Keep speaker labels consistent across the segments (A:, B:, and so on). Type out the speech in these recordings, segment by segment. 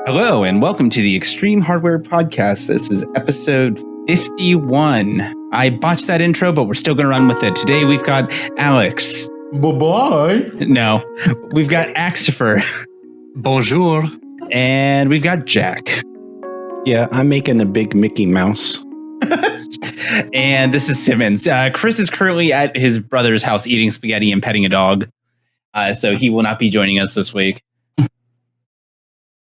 A: Hello, and welcome to the Extreme Hardware Podcast. This is episode 51. I botched that intro, but we're still going to run with it. Today, we've got Alex.
B: Bye-bye.
A: No, we've got Axifer.
C: Bonjour.
A: And we've got Jack.
D: Yeah, I'm making a big Mickey Mouse.
A: And this is Simmons. Chris is currently at his brother's house eating spaghetti and petting a dog. So he will not be joining us this week.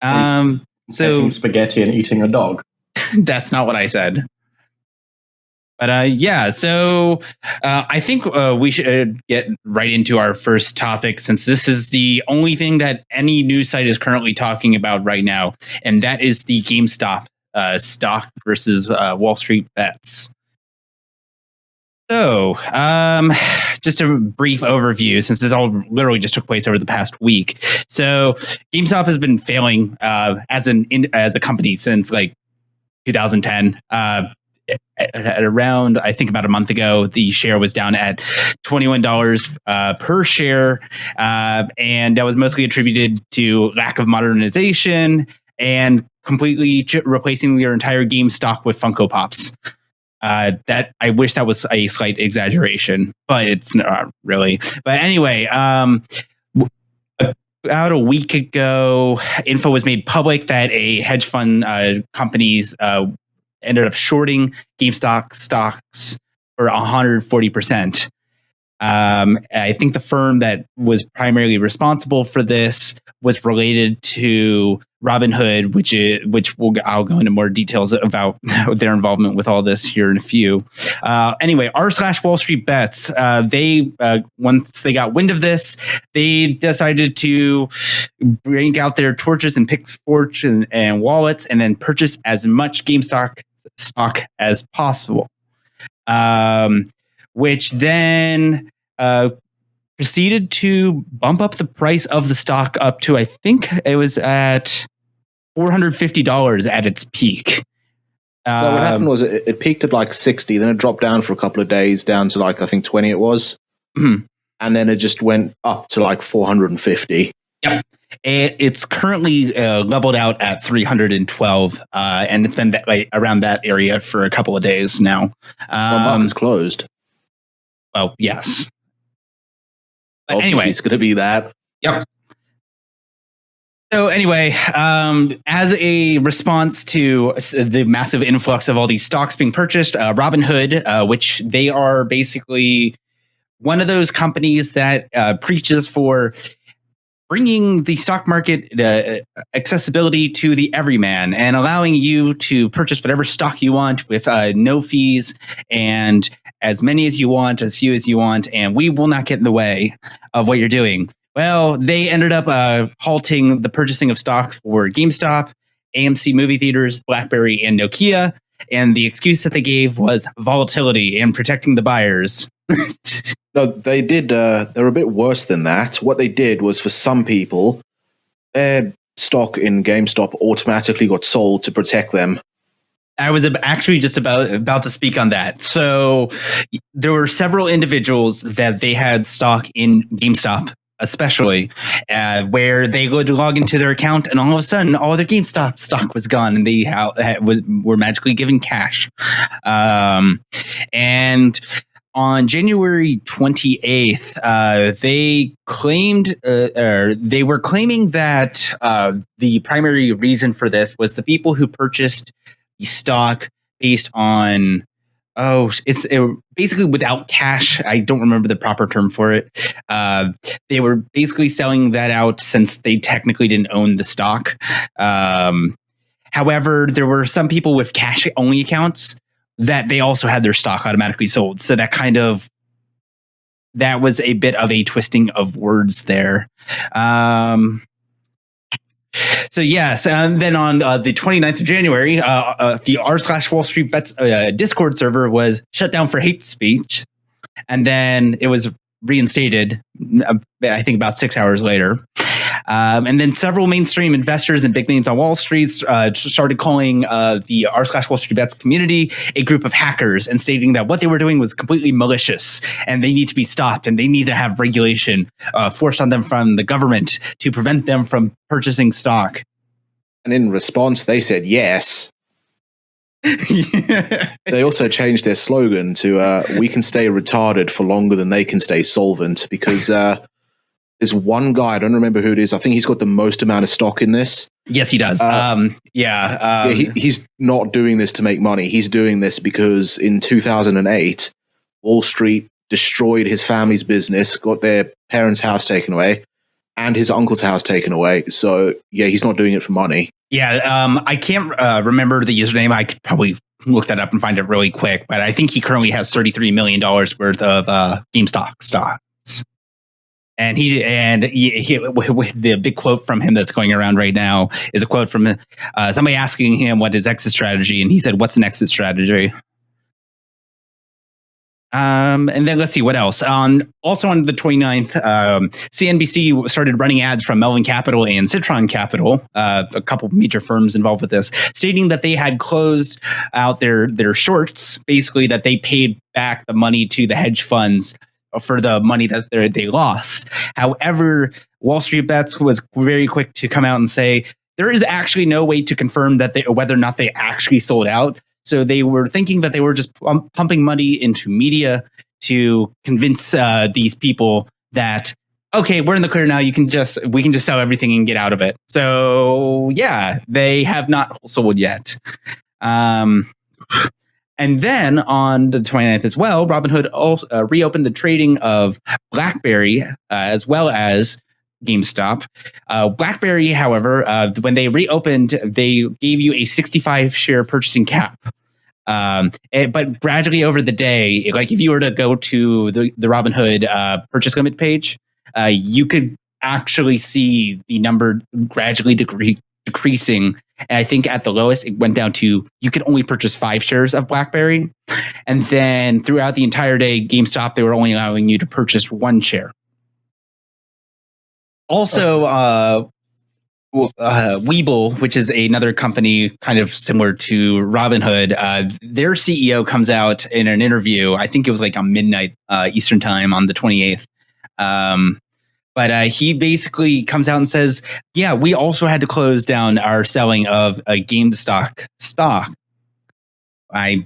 B: Eating spaghetti and eating a dog.
A: That's not what I said. But so I think we should get right into our first topic, since this is the only thing that any news site is currently talking about right now, and that is the GameStop stock versus Wall Street bets. So, just a brief overview, since this all literally just took place over the past week. So, GameStop has been failing as a company since like 2010. At around, I think about a month ago, the share was down at $21 per share, and that was mostly attributed to lack of modernization and completely replacing their entire game stock with Funko Pops. That I wish that was a slight exaggeration, but it's not really. But anyway, about a week ago, info was made public that a hedge fund companies ended up shorting GameStop stocks for 140%. I think the firm that was primarily responsible for this was related to Robinhood, which I'll go into more details about their involvement with all this here in a few. Anyway, r/Wall Street Bets, they once they got wind of this, they decided to bring out their torches and pitchforks and wallets, and then purchase as much GameStop stock as possible, which then proceeded to bump up the price of the stock up to, I think it was at $450 at its peak.
D: Well, what happened was it peaked at like 60, then it dropped down for a couple of days down to like, I think 20 it was.
A: Mm-hmm.
D: And then it just went up to like 450.
A: Yep. It's currently leveled out at 312, and it's been around that area for a couple of days now.
D: Well, market's closed.
A: Well, yes. But
D: obviously,
A: anyway,
D: it's going to be that.
A: Yep. So anyway, as a response to the massive influx of all these stocks being purchased, Robinhood, which they are basically one of those companies that preaches for bringing the stock market accessibility to the everyman and allowing you to purchase whatever stock you want with no fees and as many as you want, as few as you want, and we will not get in the way of what you're doing. Well, they ended up halting the purchasing of stocks for GameStop, AMC movie theaters, BlackBerry, and Nokia, and the excuse that they gave was volatility and protecting the buyers.
D: No, they did. They're a bit worse than that. What they did was, for some people, their stock in GameStop automatically got sold to protect them.
A: I was actually just about to speak on that. So there were several individuals that they had stock in GameStop, especially where they would log into their account, and all of a sudden, all their GameStop stock was gone, and they were magically given cash. And on January 28th, they claimed, or they were claiming that the primary reason for this was the people who purchased the stock based on, it's basically without cash. I don't remember the proper term for it. They were basically selling that out since they technically didn't own the stock. However, there were some people with cash-only accounts that they also had their stock automatically sold. So that was a bit of a twisting of words there. So yes, and then on the 29th of January, the r/Wall Street Bets Discord server was shut down for hate speech, and then it was reinstated, I think about 6 hours later. And then several mainstream investors and big names on Wall Street started calling the r/Wall Street Bets community a group of hackers, and stating that what they were doing was completely malicious and they need to be stopped, and they need to have regulation forced on them from the government to prevent them from purchasing stock.
D: And in response, they said yes. They also changed their slogan to "We can stay retarded for longer than they can stay solvent," because there's one guy, I don't remember who it is. I think he's got the most amount of stock in this.
A: Yes, he does.
D: He's not doing this to make money. He's doing this because in 2008, Wall Street destroyed his family's business, got their parents' house taken away, and his uncle's house taken away. So yeah, he's not doing it for money.
A: Yeah, I can't remember the username. I could probably look that up and find it really quick. But I think he currently has $33 million worth of Gamestop stocks. And with the big quote from him that's going around right now is a quote from somebody asking him what his exit strategy, and he said, "What's an exit strategy?" And then let's see what else. Also on the 29th, CNBC started running ads from Melvin Capital and Citron Capital, a couple major firms involved with this, stating that they had closed out their shorts, basically that they paid back the money to the hedge funds for the money that they lost. However, Wall Street Bets was very quick to come out and say there is actually no way to confirm that whether or not they actually sold out. So they were thinking that they were just pumping money into media to convince these people that, okay, we're in the clear now. We can just sell everything and get out of it. So yeah, they have not sold yet. And then on the 29th as well, Robinhood also reopened the trading of BlackBerry as well as GameStop. BlackBerry, however, when they reopened, they gave you a 65 share purchasing cap. But gradually over the day, like if you were to go to the Robinhood purchase limit page, you could actually see the number gradually decreasing. And I think at the lowest, it went down to you could only purchase 5 shares of BlackBerry. And then throughout the entire day, GameStop, they were only allowing you to purchase 1 share. Also, Webull, which is another company kind of similar to Robinhood, their CEO comes out in an interview. I think it was like on midnight Eastern time on the 28th. But he basically comes out and says, yeah, we also had to close down our selling of a GameStop stock. I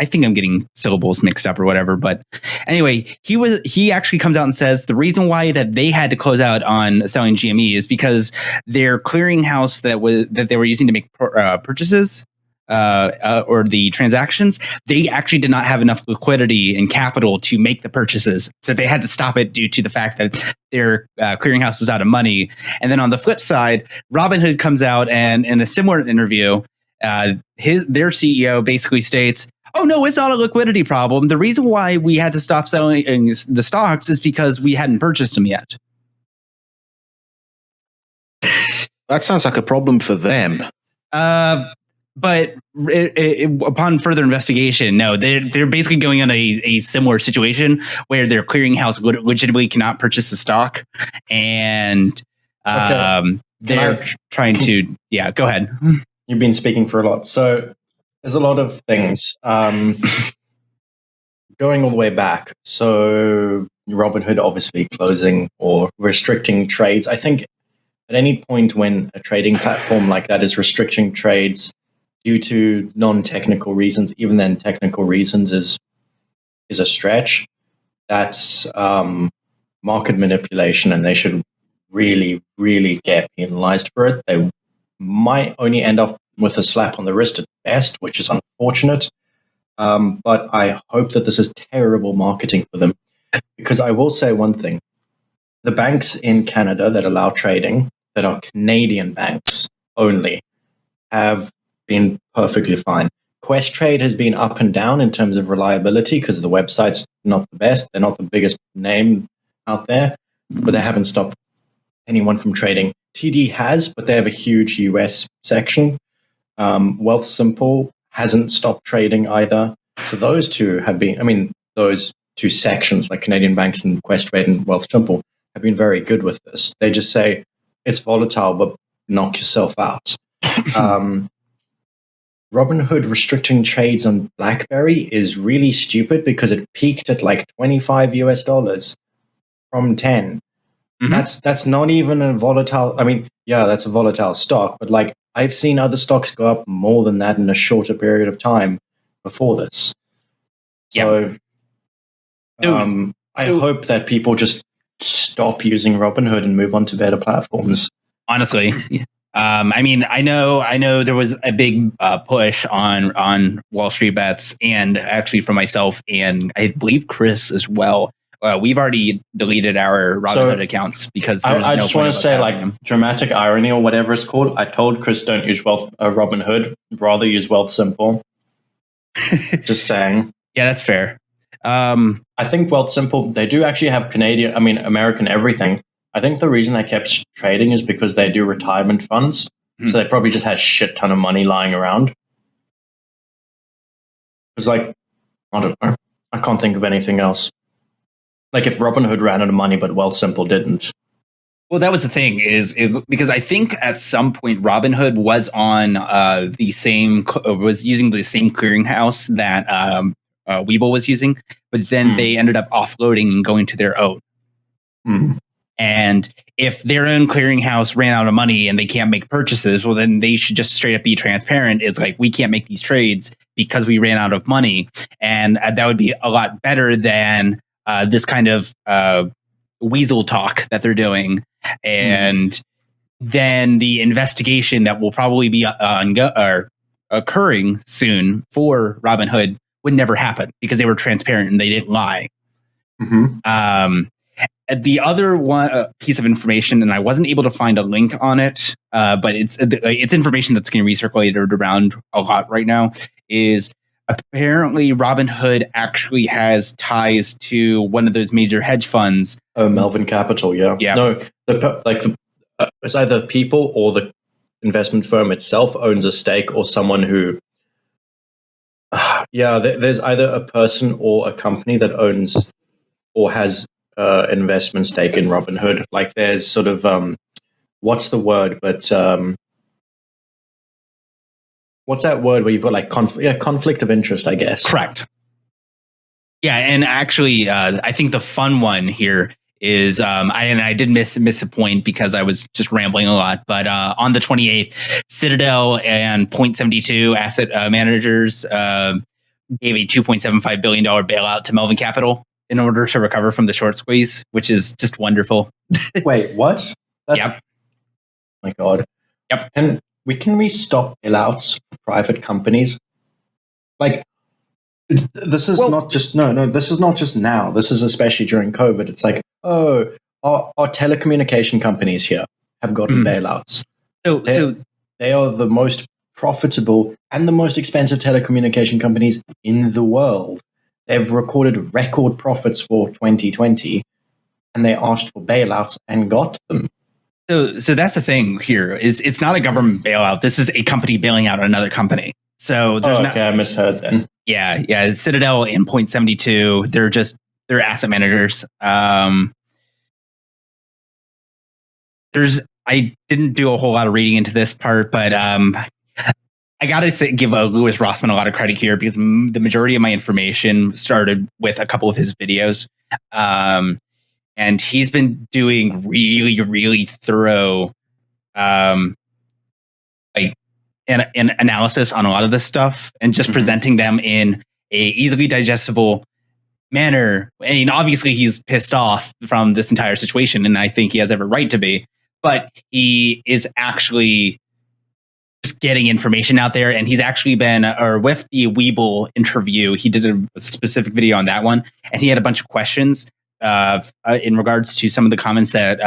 A: think I'm getting syllables mixed up or whatever. But anyway, he actually comes out and says the reason why that they had to close out on selling GME is because their clearinghouse that they were using to make purchases or the transactions, they actually did not have enough liquidity and capital to make the purchases. So they had to stop it due to the fact that their clearinghouse was out of money. And then on the flip side, Robinhood comes out and in a similar interview, their CEO basically states, "Oh no, it's not a liquidity problem. The reason why we had to stop selling the stocks is because we hadn't purchased them yet."
D: That sounds like a problem for them.
A: But upon further investigation, no, they're basically going on a similar situation where their clearinghouse legitimately cannot purchase the stock, and they're trying to. Yeah, go ahead.
B: You've been speaking for a lot. So there's a lot of things going all the way back. So Robinhood obviously closing or restricting trades. I think at any point when a trading platform like that is restricting trades due to non-technical reasons, even then technical reasons is a stretch, that's market manipulation, and they should really, really get penalized for it. They might only end up with a slap on the wrist at best, which is unfortunate. But I hope that this is terrible marketing for them. Because I will say one thing. The banks in Canada that allow trading, that are Canadian banks only, have been perfectly fine. Questrade has been up and down in terms of reliability because the website's not the best. They're not the biggest name out there, but they haven't stopped anyone from trading. TD has, but they have a huge US section. Wealthsimple hasn't stopped trading either. So those two have been, those two sections, like Canadian banks and Questrade and Wealthsimple, have been very good with this. They just say, it's volatile, but knock yourself out. Robinhood restricting trades on BlackBerry is really stupid because it peaked at like $25 from 10. Mm-hmm. That's not even a volatile. That's a volatile stock, but like I've seen other stocks go up more than that in a shorter period of time before this. So, I hope that people just stop using Robinhood and move on to better platforms.
A: Honestly, I mean, I know there was a big push on Wall Street Bets, and actually for myself and I believe Chris as well. We've already deleted our Robinhood accounts because
B: I just want to say, like, dramatic irony or whatever it's called. I told Chris don't use Robinhood, rather use Wealthsimple. Just saying.
A: Yeah, that's fair.
B: I think Wealthsimple, they do actually have American everything. I think the reason they kept trading is because they do retirement funds. So they probably just had a shit ton of money lying around. It's like, I don't know. I can't think of anything else. Like if Robinhood ran out of money, but Wealthsimple didn't.
A: Well, that was the thing because I think at some point Robinhood was on was using the same clearinghouse that Webull was using, but then they ended up offloading and going to their own. And if their own clearinghouse ran out of money and they can't make purchases, well, then they should just straight up be transparent. It's like, we can't make these trades because we ran out of money. And that would be a lot better than this kind of weasel talk that they're doing. And then the investigation that will probably be occurring soon for Robinhood would never happen because they were transparent and they didn't lie. The other one piece of information, and I wasn't able to find a link on it, but it's information that's getting recirculated around a lot right now, is apparently Robinhood actually has ties to one of those major hedge funds.
B: Oh, Melvin Capital, yeah. No, it's either people or the investment firm itself owns a stake, or someone who, there's either a person or a company that owns or has investment stake in Robinhood. Like there's sort of what's the word? But what's that word where you've got like conflict of interest, I guess.
A: Correct. Yeah, and actually, I think the fun one here is I did miss a point because I was just rambling a lot. But on the 28th, Citadel and Point72 asset managers gave a $2.75 billion bailout to Melvin Capital in order to recover from the short squeeze, which is just wonderful.
B: Wait, what?
A: Yep.
B: My God.
A: Yep.
B: And can we stop bailouts for private companies? Like, this is not just this is not just now. This is especially during COVID. It's like, our telecommunication companies here have gotten bailouts. So they are the most profitable and the most expensive telecommunication companies in the world. They've recorded record profits for 2020, and they asked for bailouts and got them.
A: So that's the thing here is it's not a government bailout. This is a company bailing out another company. So there's
B: I misheard then.
A: Yeah. Citadel and Point72, they're asset managers. I didn't do a whole lot of reading into this part, but I got to give Louis Rossman a lot of credit here because the majority of my information started with a couple of his videos. And he's been doing really, really thorough an analysis on a lot of this stuff and just presenting them in a easily digestible manner. And obviously he's pissed off from this entire situation, and I think he has every right to be, but he is actually just getting information out there. And he's actually been, or with the Webull interview, he did a specific video on that one, and he had a bunch of questions in regards to some of the comments that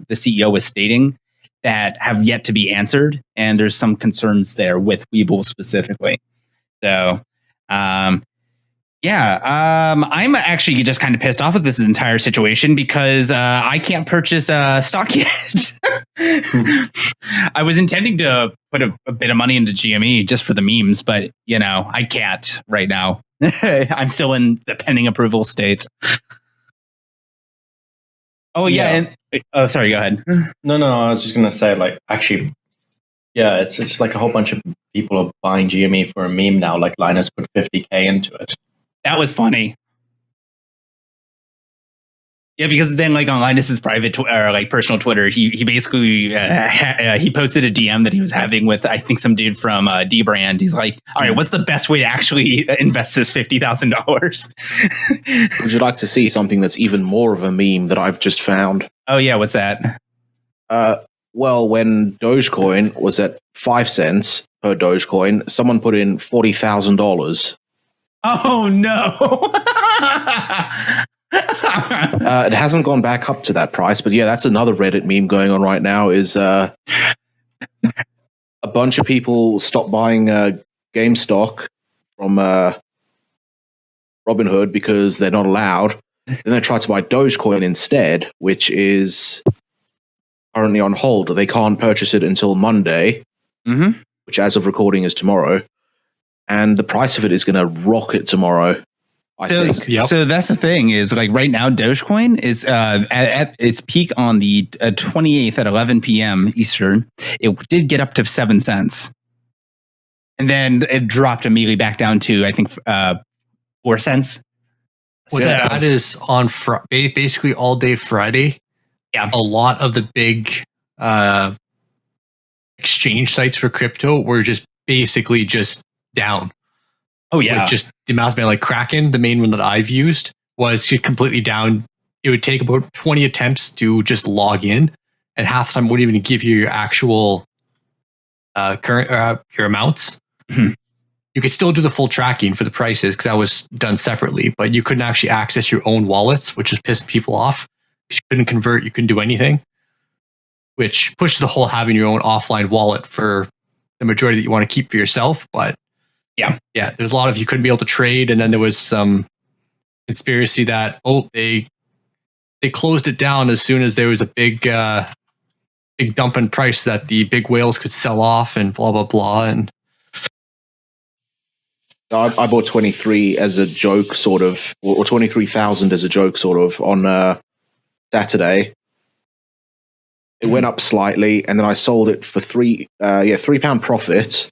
A: the CEO was stating that have yet to be answered. And there's some concerns there with Webull specifically. So, I'm actually just kind of pissed off with this entire situation because I can't purchase stock yet. I was intending to put a bit of money into GME just for the memes, but I can't right now. I'm still in the pending approval state. Oh yeah. And sorry, go ahead.
B: No, I was just gonna say, like, actually, yeah, it's like a whole bunch of people are buying GME for a meme now. Like Linus put 50K into it.
A: That was funny. Yeah, because then like on Linus's private or like personal Twitter, he basically he posted a DM that he was having with I think some dude from D Brand. He's like, "All right, what's the best way to actually invest this $50,000?"
D: Would you like to see something that's even more of a meme that I've just found?
A: Oh yeah, what's that?
D: Well, when Dogecoin was at 5 cents per Dogecoin, someone put in $40,000.
A: Oh no!
D: It hasn't gone back up to that price, but yeah, that's another Reddit meme going on right now. Is a bunch of people stopped buying GameStop from Robinhood because they're not allowed. Then they tried to buy Dogecoin instead, which is currently on hold. They can't purchase it until Monday, which, as of recording, is tomorrow. And the price of it is going to rocket tomorrow. I think.
C: Yep.
A: So that's the thing is like right now Dogecoin is at its peak on the 28th at 11 p.m. Eastern. It did get up to 7 cents. And then it dropped immediately back down to, I think, 4 cents.
C: Well, that is on basically all day Friday.
A: Yeah.
C: A lot of the big exchange sites for crypto were just basically just down.
A: Oh yeah.
C: Like just the mouse man, like Kraken, the main one that I've used, was completely down. It would take about 20 attempts to just log in, and half the time wouldn't even give you your actual current your amounts. You could still do the full tracking for the prices because that was done separately, but you couldn't actually access your own wallets, which just pissed people off. You couldn't convert, you couldn't do anything, which pushed the whole having your own offline wallet for the majority that you want to keep for yourself. But yeah, there's a lot of you couldn't be able to trade, and then there was some conspiracy that they closed it down as soon as there was a big dump in price that the big whales could sell off and blah blah blah. And
D: I bought 23 as a joke, sort of, or 23,000 as a joke, sort of, on Saturday. It went up slightly, and then I sold it for £3 profit.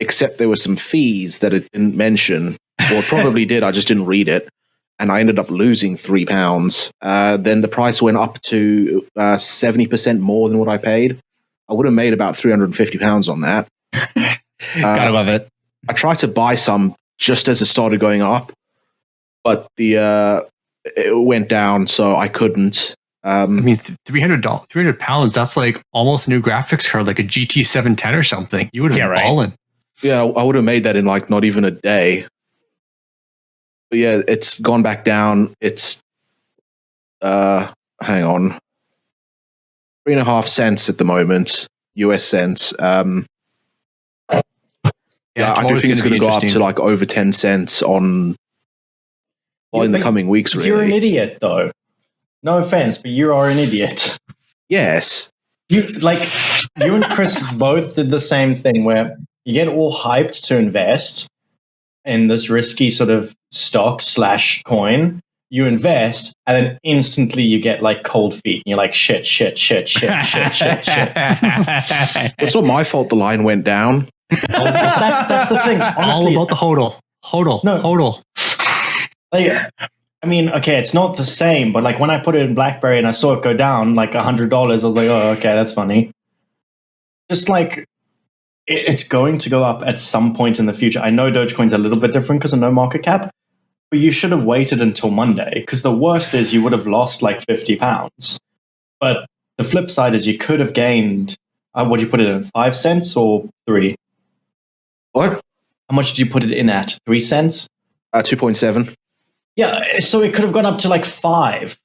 D: Except there were some fees that it didn't mention, or it probably did. I just didn't read it, and I ended up losing £3. Then the price went up to 70% more than what I paid. I would have made about £350 on that.
A: Gotta love it.
D: I tried to buy some just as it started going up, but it went down, so I couldn't.
C: I mean, £300. That's like almost a new graphics card, like a GT 710 or something. You would have been balling.
D: Yeah, I would have made that in like not even a day. But yeah, it's gone back down. It's hang on, 3.5 cents at the moment, US cents. I do think it's going to go up to like over 10 cents in the coming weeks. Really,
B: you're an idiot, though. No offense, but you are an idiot.
D: Yes,
B: you and Chris both did the same thing where you get all hyped to invest in this risky sort of stock / coin. You invest, and then instantly you get like cold feet, and you're like, shit.
D: It's not my fault the line went down.
B: That's the thing. Honestly,
C: all about the hodl.
B: Like, I mean, okay, it's not the same, but like when I put it in BlackBerry and I saw it go down like $100, I was like, oh, okay, that's funny. Just like, it's going to go up at some point in the future. I know Dogecoin's a little bit different because of no market cap, but you should have waited until Monday, because the worst is you would have lost like £50. But the flip side is you could have gained, what did you put it in, 5 cents or 3?
D: What?
B: How much did you put it in at? 3 cents?
D: 2.7.
B: Yeah, so it could have gone up to like 5.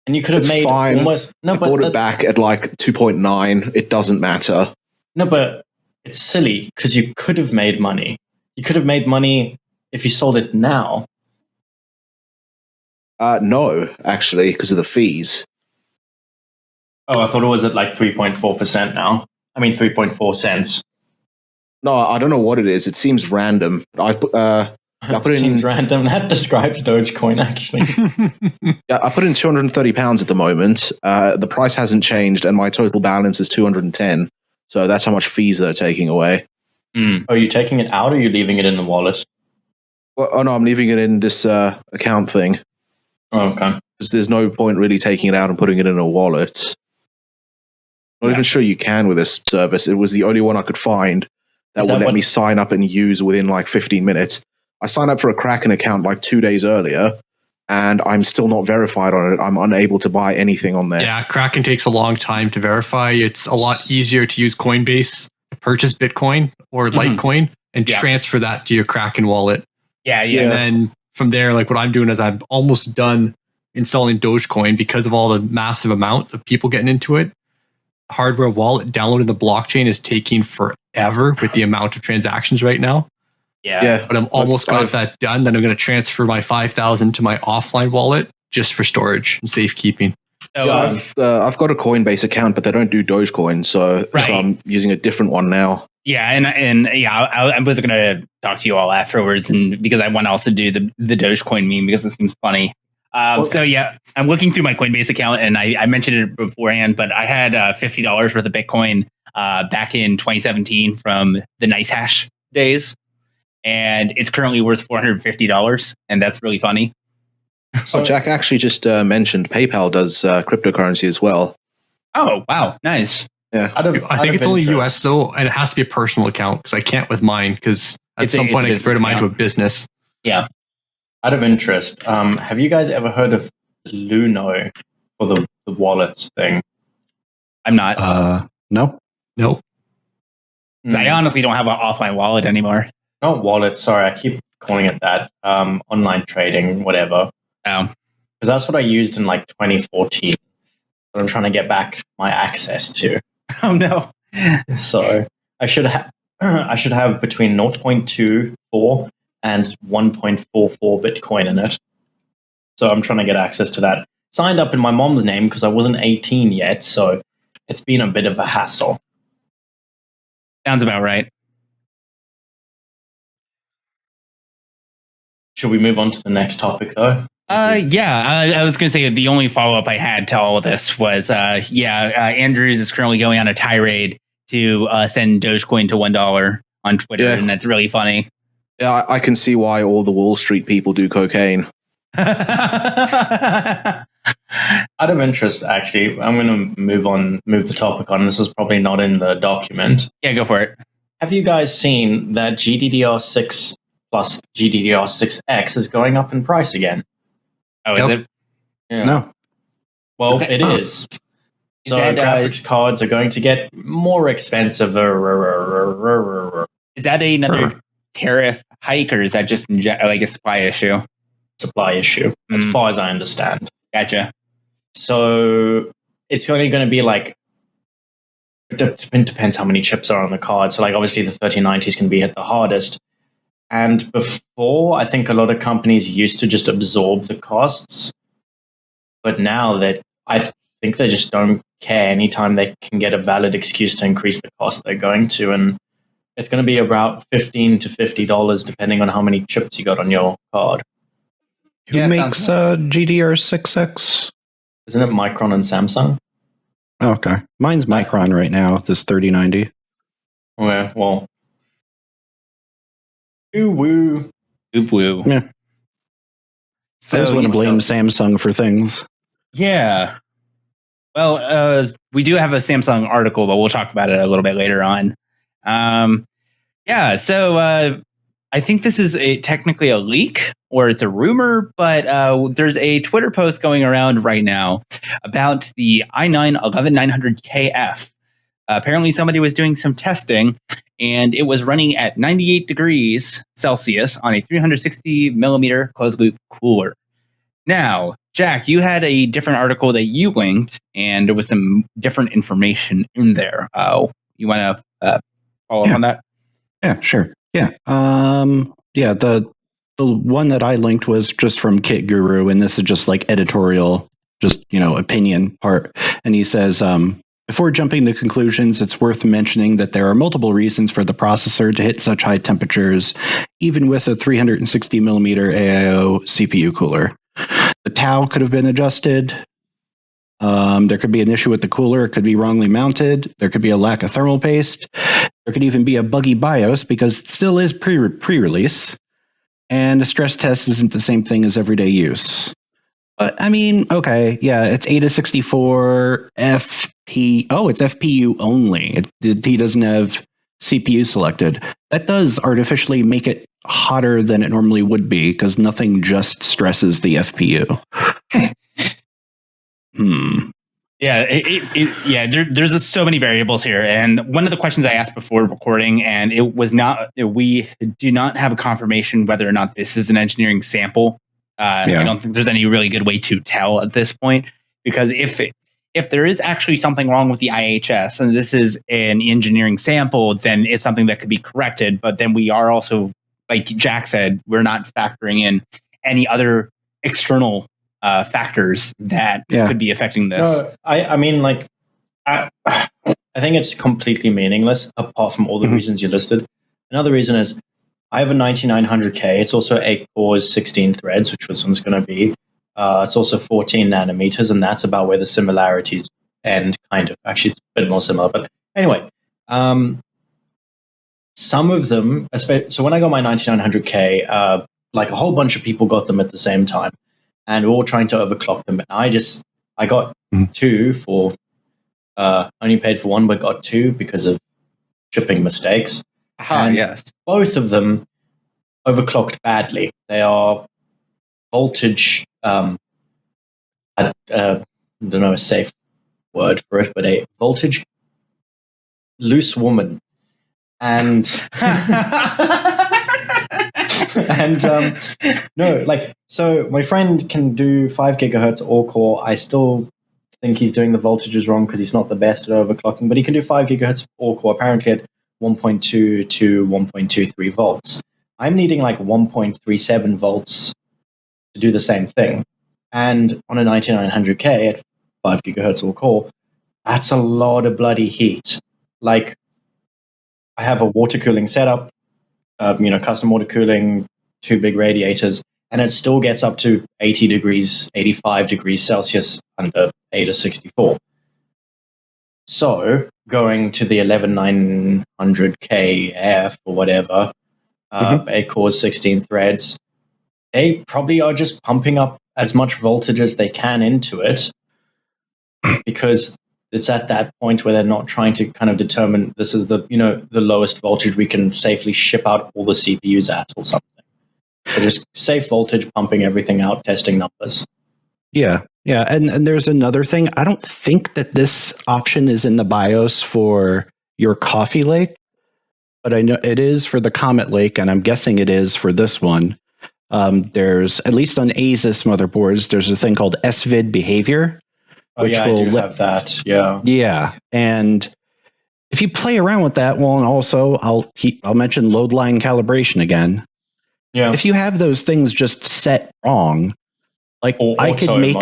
B: And you could have made
D: fine.
B: almost... No,
D: I bought it back at like 2.9. It doesn't matter.
B: No, but it's silly because you could have made money. You could have made money if you sold it now.
D: No, actually, because of the fees.
B: Oh, I thought it was at like 3.4% now. I mean, 3.4 cents.
D: No, I don't know what it is. It seems random. I put in...
B: Seems random. That describes Dogecoin, actually.
D: Yeah, I put in £230 at the moment. The price hasn't changed, and my total balance is 210. So that's how much fees they're taking away.
B: Are you taking it out, or are you leaving it in the wallet?
D: Well, oh no, I'm leaving it in this account thing.
B: Okay.
D: Because there's no point really taking it out and putting it in a wallet. Not even sure you can with this service. It was the only one I could find that would let me sign up and use within like 15 minutes. I signed up for a Kraken account like 2 days earlier, and I'm still not verified on it. I'm unable to buy anything on there.
C: Yeah, Kraken takes a long time to verify. It's a lot easier to use Coinbase to purchase Bitcoin or Litecoin and transfer that to your Kraken wallet.
A: Yeah.
C: And then from there, like what I'm doing is I'm almost done installing Dogecoin because of all the massive amount of people getting into it. Hardware wallet downloading the blockchain is taking forever with the amount of transactions right now.
A: Yeah.
C: But I'm almost got that done. Then I'm going to transfer my 5,000 to my offline wallet just for storage and safekeeping.
A: So,
D: I've got a Coinbase account, but they don't do Dogecoin, so I'm using a different one now.
A: Yeah, and I was going to talk to you all afterwards, and because I want to also do the Dogecoin meme because it seems funny. So I'm looking through my Coinbase account, and I mentioned it beforehand, but I had $50 worth of Bitcoin back in 2017 from the Nice Hash days, and it's currently worth $450, and that's really funny.
D: So Jack actually just mentioned PayPal does cryptocurrency as well.
A: Oh, wow, nice.
D: Yeah,
C: I think it's only US though, and it has to be a personal account because I can't with mine because at some point I converted mine to a business.
A: Yeah.
B: Out of interest, have you guys ever heard of Luno for the wallets thing?
A: I'm not.
E: No.
A: I honestly don't have an offline wallet anymore.
B: Not wallet, sorry, I keep calling it that. Online trading, whatever.
A: Oh.
B: Because that's what I used in like 2014. That I'm trying to get back my access to.
A: Oh no.
B: So I should have between 0.24 and 1.44 Bitcoin in it. So I'm trying to get access to that. Signed up in my mom's name because I wasn't 18 yet, so it's been a bit of a hassle.
A: Sounds about right.
B: Should we move on to the next topic, though?
A: I was going to say the only follow-up I had to all of this was, Andrews is currently going on a tirade to send Dogecoin to $1 on Twitter, and that's really funny.
D: Yeah, I can see why all the Wall Street people do cocaine.
B: Out of interest, actually, I'm going to move the topic on. This is probably not in the document.
A: Yeah, go for it.
B: Have you guys seen that GDDR6 plus GDDR6X is going up in price again?
A: Oh, is it?
B: Yeah.
E: No.
B: Well, it is. So graphics cards are going to get more expensive.
A: Is that another tariff hike, or is that just like a supply issue?
B: Supply issue, as far as I understand.
A: Gotcha.
B: So it's only going to be like, it depends how many chips are on the card. So like obviously the 3090 is going to be hit the hardest. And before, I think a lot of companies used to just absorb the costs. But now that I think they just don't care. Anytime they can get a valid excuse to increase the cost, they're going to. And it's going to be about $15 to $50 depending on how many chips you got on your card.
E: Who makes GDR6X?
B: Isn't it Micron and Samsung?
E: Oh, okay. Mine's Micron right now, this 3090.
B: Okay, well. Ooh woo.
A: Oop woo.
E: Yeah.
A: So
E: I always want to blame Samsung for things.
A: Yeah. Well, we do have a Samsung article, but we'll talk about it a little bit later on. So I think this is technically a leak, or it's a rumor, but there's a Twitter post going around right now about the i9 11900KF. Apparently somebody was doing some testing, and it was running at 98 degrees Celsius on a 360 millimeter closed loop cooler. Now, Jack, you had a different article that you linked, and there was some different information in there. You want to follow up on that?
E: Yeah, sure. Yeah. The one that I linked was just from Kit Guru, and this is just like editorial, just, opinion part. And he says, before jumping to conclusions, it's worth mentioning that there are multiple reasons for the processor to hit such high temperatures, even with a 360 millimeter AIO CPU cooler. The tau could have been adjusted. There could be an issue with the cooler. It could be wrongly mounted. There could be a lack of thermal paste. There could even be a buggy BIOS because it still is pre-release. And the stress test isn't the same thing as everyday use. But I mean, okay, yeah, it's AIDA64 FP. Oh, it's FPU only. He doesn't have CPU selected. That does artificially make it hotter than it normally would be because nothing just stresses the FPU.
A: Yeah, there's just so many variables here. And one of the questions I asked before recording, and it was not, we do not have a confirmation whether or not this is an engineering sample. I don't think there's any really good way to tell at this point, because if there is actually something wrong with the IHS and this is an engineering sample, then it's something that could be corrected. But then we are also, like Jack said, we're not factoring in any other external factors that could be affecting this.
B: No, I mean, like, I think it's completely meaningless apart from all the reasons you listed. Another reason is I have a 9900K. It's also 8 cores, 16 threads, which this one's going to be. It's also 14 nanometers, and that's about where the similarities end, kind of. Actually, it's a bit more similar. But anyway, some of them, so when I got my 9900K, like a whole bunch of people got them at the same time, and we're all trying to overclock them. And I got two for, only paid for one, but got two because of shipping mistakes. And
A: yes.
B: Both of them overclocked badly. They are voltage, I don't know a safe word for it, but a voltage loose woman. And no, like, so my friend can do 5 gigahertz all core. I still think he's doing the voltages wrong because he's not the best at overclocking, but he can do 5 gigahertz all core, apparently at 1.2 to 1.23 volts. I'm needing like 1.37 volts to do the same thing. And on a 9900K at 5 gigahertz all core, that's a lot of bloody heat. Like, I have a water cooling setup, custom water cooling, 2 big radiators, and it still gets up to 80 degrees, 85 degrees Celsius under AIDA64. So going to the 11900KF or whatever, 8 cores, 16 threads, they probably are just pumping up as much voltage as they can into it because it's at that point where they're not trying to kind of determine this is the lowest voltage we can safely ship out all the CPUs at or something. They're just safe voltage, pumping everything out, testing numbers.
E: Yeah. And there's another thing. I don't think that this option is in the BIOS for your Coffee Lake, but I know it is for the Comet Lake, and I'm guessing it is for this one. There's, at least on ASUS motherboards, there's a thing called SVID behavior.
B: I do have that. Yeah.
E: Yeah. And if you play around with that, well, and also I'll mention load line calibration again.
B: Yeah.
E: If you have those things just set wrong, like I could make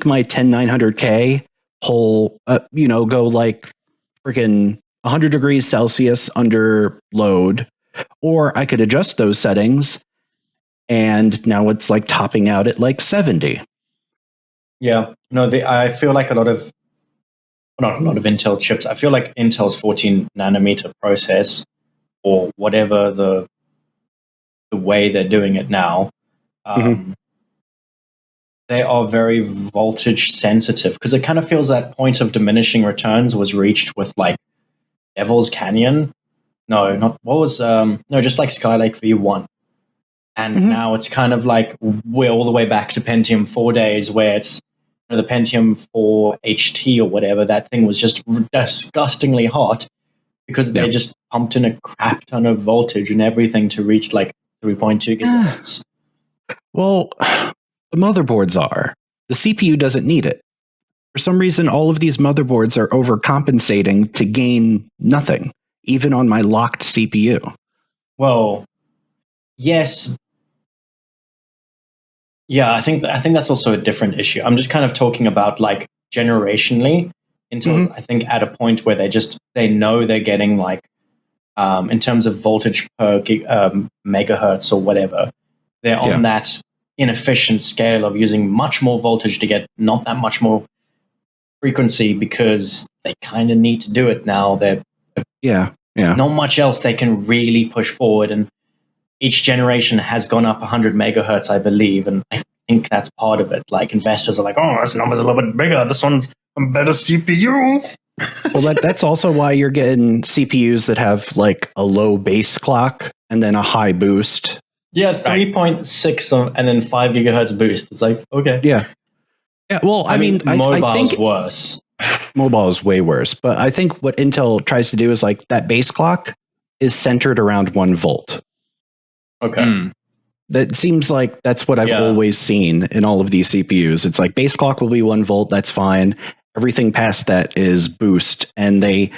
E: my 10900K whole, go like freaking 100 degrees Celsius under load, or I could adjust those settings, and now it's like topping out at like 70.
B: Yeah, no, I feel like not a lot of Intel chips. I feel like Intel's 14 nanometer process, or whatever the way they're doing it now, they are very voltage sensitive because it kind of feels that point of diminishing returns was reached with like Devil's Canyon. No, not what was just like Skylake V1. And now it's kind of like we're all the way back to Pentium 4 days where it's the Pentium 4 HT or whatever. That thing was just disgustingly hot because they just pumped in a crap ton of voltage and everything to reach like 3.2 gigahertz.
E: Well, the motherboards are. The CPU doesn't need it. For some reason, all of these motherboards are overcompensating to gain nothing, even on my locked CPU.
B: Well, yes. Yeah, I think that's also a different issue. I'm just kind of talking about like generationally. Intel's, I think, at a point where they know they're getting like, in terms of voltage per megahertz or whatever, they're on that inefficient scale of using much more voltage to get not that much more frequency because they kind of need to do it now. They're not much else they can really push forward, and each generation has gone up 100 megahertz, I believe, and I think that's part of it. Like investors are like, oh, this number's a little bit bigger. This one's a better CPU.
E: Well, that's also why you're getting CPUs that have like a low base clock and then a high boost.
B: Yeah, 3.6 and then 5 gigahertz boost. It's like, okay.
E: Yeah. Well, I mean,
B: mobile's
E: I think
B: worse.
E: Mobile is way worse. But I think what Intel tries to do is like that base clock is centered around 1 volt.
B: Okay.
E: That seems like that's what I've always seen in all of these CPUs. It's like base clock will be 1 volt. That's fine. Everything past that is boost. And they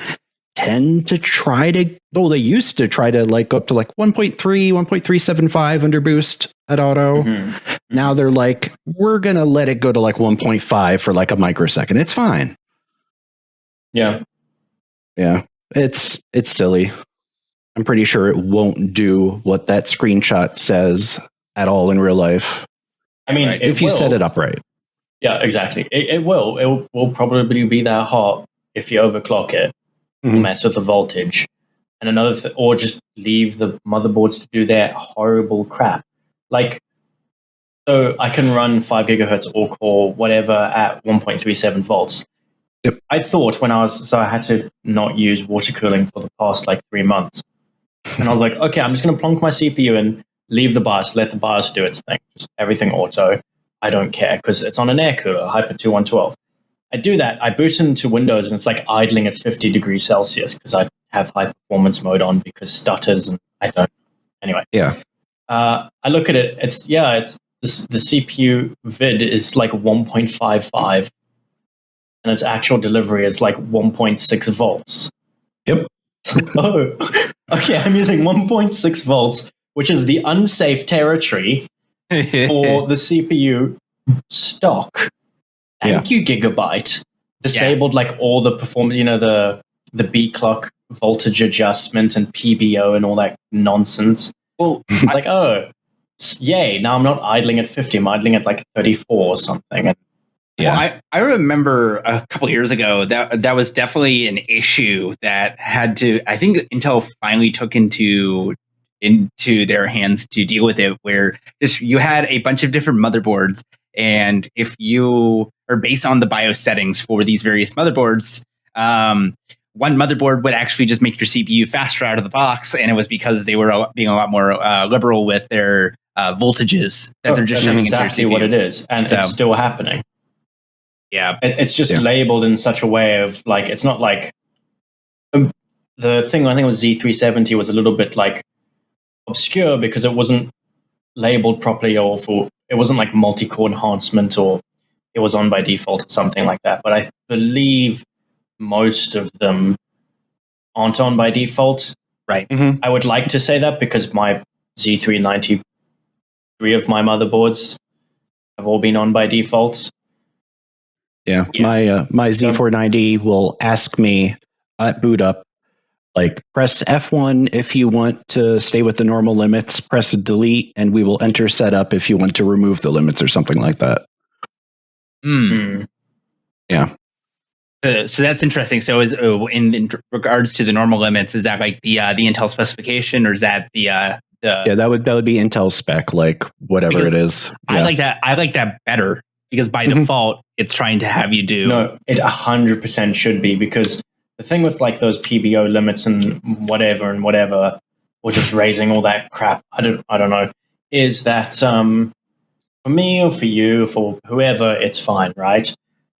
E: tend to try to, they used to try to like go up to like 1.3, 1.375 under boost at auto. Now they're like, we're going to let it go to like 1.5 for like a microsecond. It's fine.
B: Yeah.
E: It's silly. I'm pretty sure it won't do what that screenshot says at all in real life.
B: I mean,
E: if you set it up right.
B: Yeah, exactly. It will. It will probably be that hot if you overclock it, mess with the voltage, and another or just leave the motherboards to do their horrible crap. Like, so I can run 5 gigahertz or core whatever at 1.37 volts.
E: Yep.
B: I thought I had to not use water cooling for the past like 3 months. And I was like, okay, I'm just going to plonk my CPU and leave the BIOS, let the BIOS do its thing. Just everything auto. I don't care because it's on an air cooler, Hyper 2112. I do that. I boot into Windows and it's like idling at 50 degrees Celsius because I have high performance mode on because stutters and I don't. Anyway.
E: Yeah.
B: I look at it. It's the CPU vid is like 1.55 and its actual delivery is like 1.6 volts.
E: Yep.
B: Oh, okay. I'm using 1.6 volts, which is the unsafe territory for the CPU stock. Thank you, Gigabyte. Disabled like all the performance, the B clock voltage adjustment and PBO and all that nonsense. Well, like, yay. Now I'm not idling at 50. I'm idling at like 34 or something.
A: Well, I remember a couple years ago that was definitely an issue that had to, I think Intel finally took into their hands to deal with it, where just you had a bunch of different motherboards, and if you are based on the BIOS settings for these various motherboards, one motherboard would actually just make your CPU faster out of the box, and it was because they were being a lot more liberal with their voltages that they're just shoving into your CPU.
B: What it is, and it's still happening.
A: Yeah,
B: it's just labeled in such a way of like, it's not like the thing. I think it was Z370 was a little bit like obscure because it wasn't labeled properly, or it wasn't like multi-core enhancement, or it was on by default or something like that. But I believe most of them aren't on by default.
A: Right.
B: I would like to say that because my Z390, 3 of my motherboards have all been on by default.
E: Yeah. My Z490 will ask me at boot up, like, press F1 if you want to stay with the normal limits, press delete, and we will enter setup if you want to remove the limits or something like that. Yeah.
A: So that's interesting. So is in regards to the normal limits, is that like the Intel specification, or is that the
E: that would be Intel spec, like whatever it is. Yeah.
A: I like that better because by default it's trying to have you do.
B: No, it 100% should be, because the thing with like those PBO limits and whatever, or just raising all that crap, I don't know, is that for me or for you, for whoever, it's fine, right?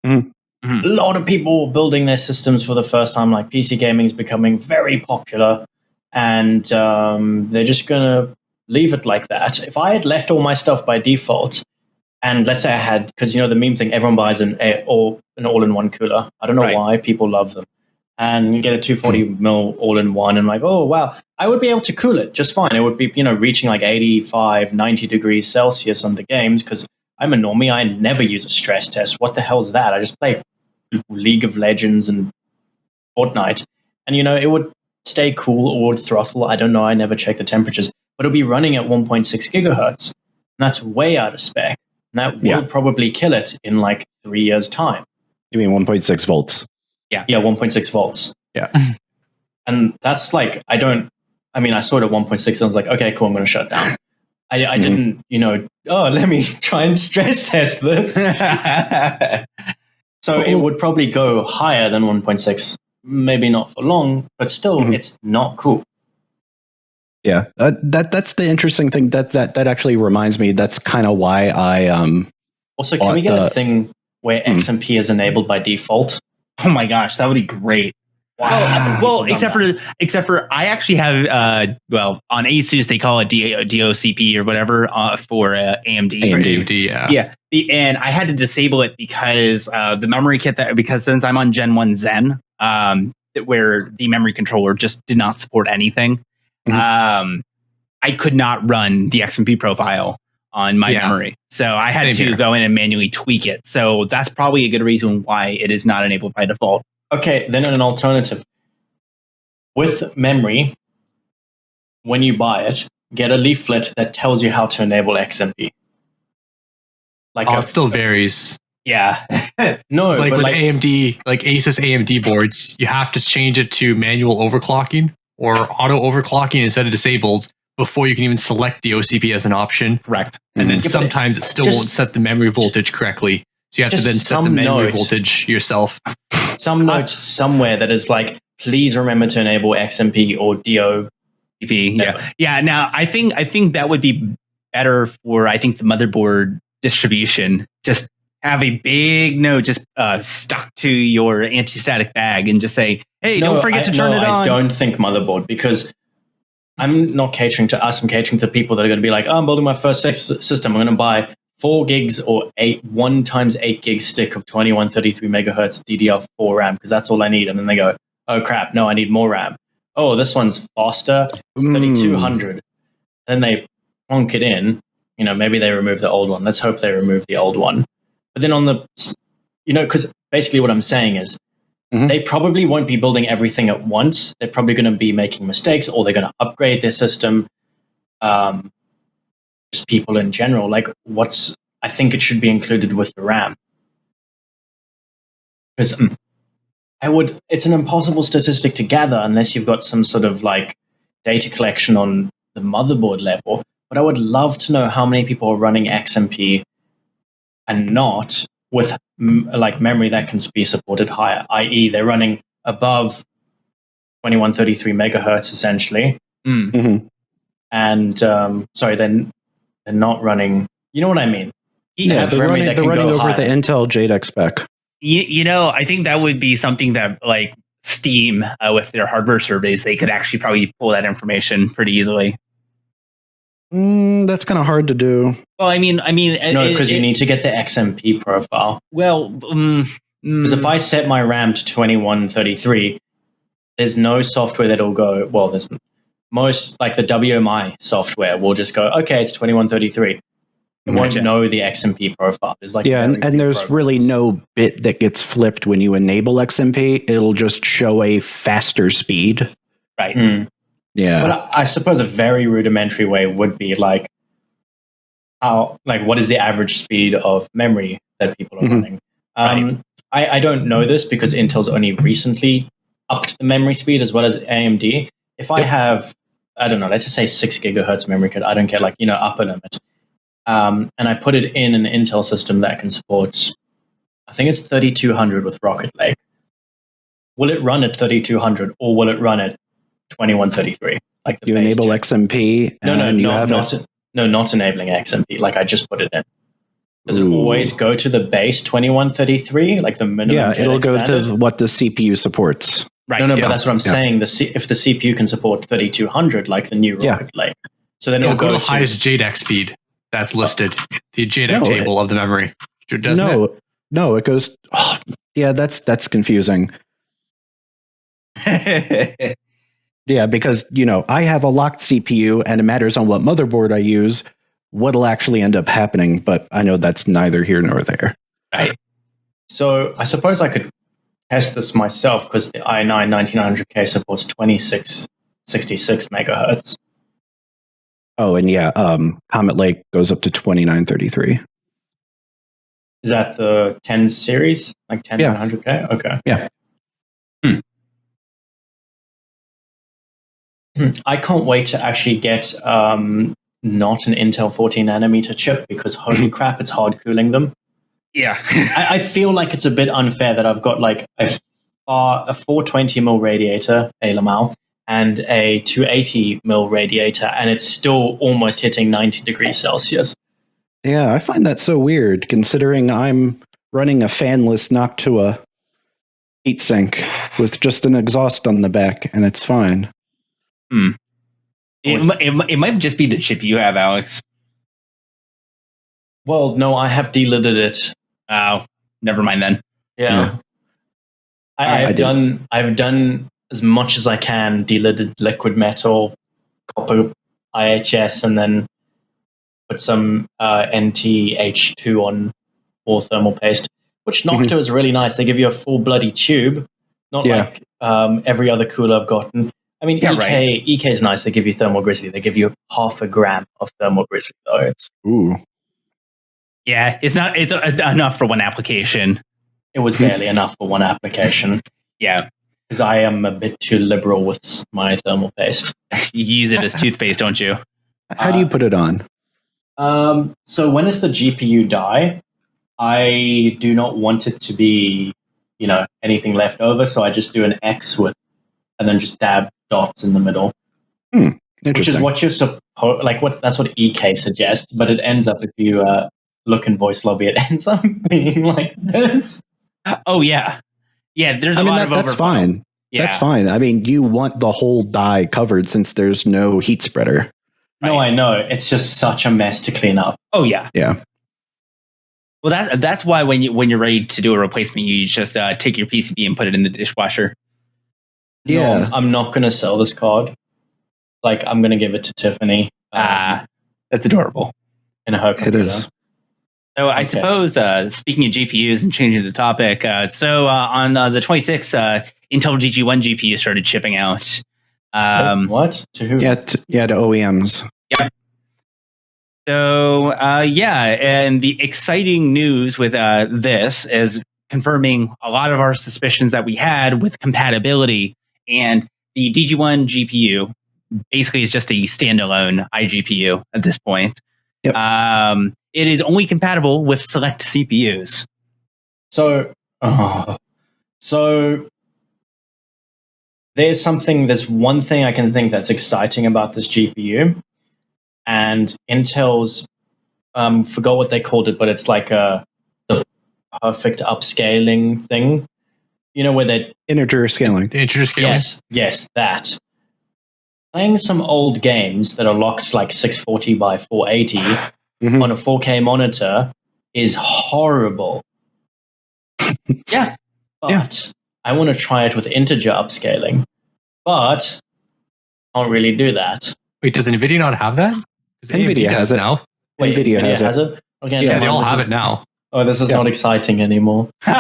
B: A lot of people building their systems for the first time, like PC gaming is becoming very popular, and they're just going to leave it like that. If I had left all my stuff by default, and let's say I had, because the meme thing, everyone buys an all-in-one cooler. I don't know why people love them. And you get a 240 mil all-in-one, and like, oh, wow, I would be able to cool it just fine. It would be, reaching like 85, 90 degrees Celsius on the games, because I'm a normie. I never use a stress test. What the hell's that? I just play League of Legends and Fortnite. And, it would stay cool or would throttle. I don't know. I never check the temperatures. But it'll be running at 1.6 gigahertz. And that's way out of spec. And that will probably kill it in like 3 years' time.
E: You mean 1.6 volts?
B: Yeah, 1.6 volts.
E: Yeah.
B: And that's like, I saw it at 1.6 and I was like, okay, cool, I'm going to shut it down. I didn't, let me try and stress test this. So it would probably go higher than 1.6, maybe not for long, but still, it's not cool.
E: Yeah, that's the interesting thing. That actually reminds me. That's kind of why I
B: Also, can we get a thing where XMP is enabled by default?
A: Oh my gosh, that would be great.
B: Wow.
A: Well, except for I actually have on Asus they call it DOCP or whatever for AMD.
C: AMD,
A: yeah. And I had to disable it because the memory kit because since I'm on Gen 1 Zen, where the memory controller just did not support anything, I could not run the XMP profile on my memory. So I had to go in and manually tweak it. So that's probably a good reason why it is not enabled by default.
B: Okay, then an alternative. With memory, when you buy it, get a leaflet that tells you how to enable XMP.
C: It still varies.
A: Yeah.
C: No, it's with AMD, like Asus AMD boards, you have to change it to manual overclocking or auto overclocking instead of disabled before you can even select the OCP as an option.
A: Correct.
C: And then sometimes it still won't set the memory voltage correctly. So you have to then set the memory voltage yourself.
B: Some note somewhere that is like, please remember to enable XMP or DOCP.
A: Yeah. Now I think that would be better for the motherboard distribution. Just have a big note just stuck to your anti-static bag and just say, hey, don't forget to turn it on.
B: I don't think motherboard, because I'm not catering to us. I'm catering to people that are going to be like, oh, I'm building my first system. I'm going to buy 4 gigs or 1 times 8 gig stick of 2133 megahertz DDR4 RAM because that's all I need. And then they go, oh crap, no, I need more RAM. Oh, this one's faster. It's 3200. And then they plonk it in. Maybe they remove the old one. Let's hope they remove the old one. But then on the, because basically what I'm saying is they probably won't be building everything at once. They're probably going to be making mistakes, or they're going to upgrade their system. Just people in general, I think it should be included with the RAM. Because it's an impossible statistic to gather unless you've got some sort of data collection on the motherboard level. But I would love to know how many people are running XMP and not with memory that can be supported higher, i.e. they're running above 2133 megahertz essentially. And then they're not running, you know what I mean?
E: Yeah, they're running over the Intel JEDEC spec.
A: I think that would be something that Steam with their hardware surveys, they could actually probably pull that information pretty easily.
E: That's kind of hard to do.
A: Well,
B: no, because you need to get the XMP profile.
A: Well,
B: because if I set my RAM to 2133, there's no software that'll go. Well, there's most the WMI software will just go, okay, it's 2133. It won't know the XMP profile. There's
E: and there's really no bit that gets flipped when you enable XMP. It'll just show a faster speed.
A: Right.
E: Yeah.
B: But I suppose a very rudimentary way would be what is the average speed of memory that people are running? I don't know this because Intel's only recently upped the memory speed as well as AMD. If I have, I don't know, let's just say 6 gigahertz memory card, I don't care, upper limit. And I put it in an Intel system that can support, I think it's 3200 with Rocket Lake. Will it run at 3200 or will it run at 2133?
E: You enable XMP?
B: No, not enabling XMP. I just put it in. Does it always go to the base 2133, the minimum?
E: Yeah, it'll go
B: standard?
E: to what the CPU supports.
B: Right. No, but that's what I'm saying. If the CPU can support 3200, like the new Rocket Lake, so then it'll
C: go to the highest JEDEC speed that's listed. The JEDEC table of the memory.
E: No, it goes. Oh, yeah, that's confusing. Yeah, because I have a locked CPU, and it matters on what motherboard I use what'll actually end up happening. But I know that's neither here nor there.
B: Right. So I suppose I could test this myself because the i9 9900K supports 2666 megahertz.
E: Oh, and yeah, Comet Lake goes up to 2933.
B: Is that the 10 series? 10900K? Okay.
E: Yeah.
B: I can't wait to actually get not an Intel 14 nanometer chip because holy crap, it's hard cooling them.
A: Yeah.
B: I feel like it's a bit unfair that I've got like a 420 mil radiator, a Lamau, and a 280 mil radiator, and it's still almost hitting 90 degrees Celsius.
E: Yeah, I find that so weird considering I'm running a fanless Noctua heatsink with just an exhaust on the back, and it's fine.
A: It might just be the chip you have, Alex.
B: Well, no, I have delidded it.
A: Oh, never mind then.
B: Yeah. I've done as much as I can, delidded liquid metal, copper IHS, and then put some NTH2 on or thermal paste, which Noctua is really nice. They give you a full bloody tube, not like every other cooler I've gotten. I mean, EK is nice. They give you thermal grizzly. They give you 0.5 gram of thermal grizzly, though. It's
A: yeah, it's enough for one application.
B: It was barely enough for one application.
A: Yeah,
B: because I am a bit too liberal with my thermal paste.
A: You use it as toothpaste, don't you?
E: How do you put it on?
B: So when it's the GPU die, I do not want it to be, anything left over. So I just do an X and then just dab dots in the middle. Which is what you're supposed, that's what EK suggests, but it ends up, if you look in voice lobby, it ends up being like this.
A: Oh yeah. Yeah, there's a lot of overflow.
E: That's fine. Yeah. That's fine. I mean, you want the whole die covered since there's no heat spreader.
B: No, I know. It's just such a mess to clean up.
A: Oh yeah.
E: Yeah.
A: Well, that's why when you're ready to do a replacement, you just take your PCB and put it in the dishwasher.
E: Yeah.
B: No, I'm not going to sell this card. I'm going to give it to Tiffany.
A: That's adorable.
B: In her computer.
E: It is.
A: So I suppose, speaking of GPUs and changing the topic, on the 26th, Intel DG1 GPU started shipping out.
B: What? To who?
E: Yeah, to OEMs.
A: Yep. So, and the exciting news with this is confirming a lot of our suspicions that we had with compatibility. And the DG1 GPU basically is just a standalone iGPU at this point.
E: Yep.
A: It is only compatible with select CPUs.
B: So there's one thing I can think that's exciting about this GPU, and Intel's forgot what they called it, but it's like the perfect upscaling thing. Where they
E: integer scaling.
C: Integer scaling.
B: Yes, that. Playing some old games that are locked like 640 by 480 on a 4K monitor is horrible. But I want to try it with integer upscaling, but I can't really do that.
C: Wait, does NVIDIA not have that?
E: NVIDIA has it
C: now.
B: Wait,
E: NVIDIA has it.
B: Okay,
C: yeah, they all have it now.
B: Oh, this is not exciting anymore.
C: Sorry.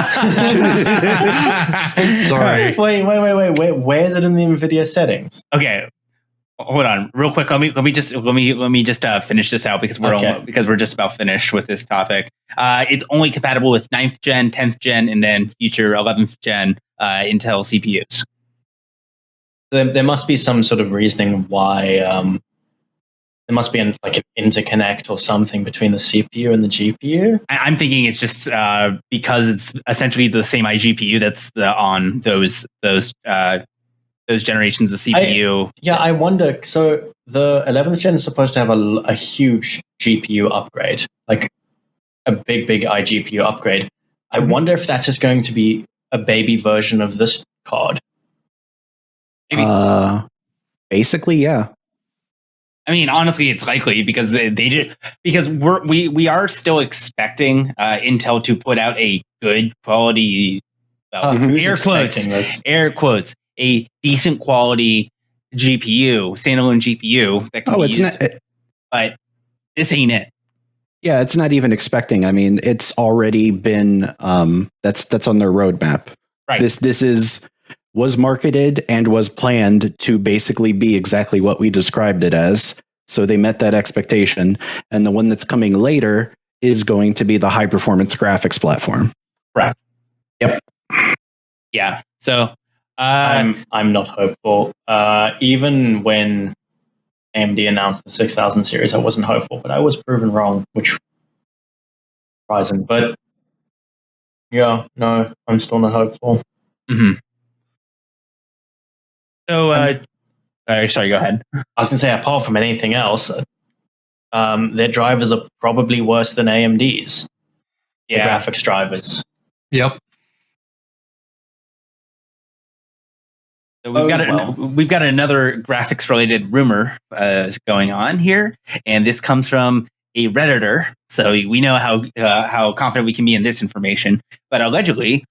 B: Wait. Where is it in the NVIDIA settings?
A: Okay, hold on, real quick. Let me just finish this out because we're just about finished with this topic. It's only compatible with 9th gen, 10th gen, and then future 11th gen Intel CPUs.
B: There must be some sort of reasoning why. There must be an interconnect or something between the CPU and the GPU.
A: I'm thinking it's just because it's essentially the same iGPU that's on those generations of CPU.
B: I wonder. So the 11th gen is supposed to have a huge GPU upgrade, like a big iGPU upgrade. I wonder if that's just going to be a baby version of this card.
A: Maybe.
E: Basically, yeah.
A: I mean, honestly, it's likely because they did, because we are still expecting Intel to put out a good quality, air quotes, a decent quality GPU, standalone GPU that can be used. But this ain't it.
E: Yeah, it's not even expecting. I mean, it's already been that's on their roadmap.
A: Right.
E: This was marketed and was planned to basically be exactly what we described it as. So they met that expectation. And the one that's coming later is going to be the high performance graphics platform.
A: Right.
E: Yep.
A: Yeah. So
B: I'm not hopeful. Even when AMD announced the 6000 series, I wasn't hopeful, but I was proven wrong, which is surprising. But yeah, no, I'm still not hopeful.
A: Mm-hmm. So, sorry, go ahead.
B: I was going to say, apart from anything else, their drivers are probably worse than AMD's. The graphics drivers.
C: Yep.
A: So we've got another graphics related rumor going on here, and this comes from a Redditor. So we know how confident we can be in this information. But allegedly,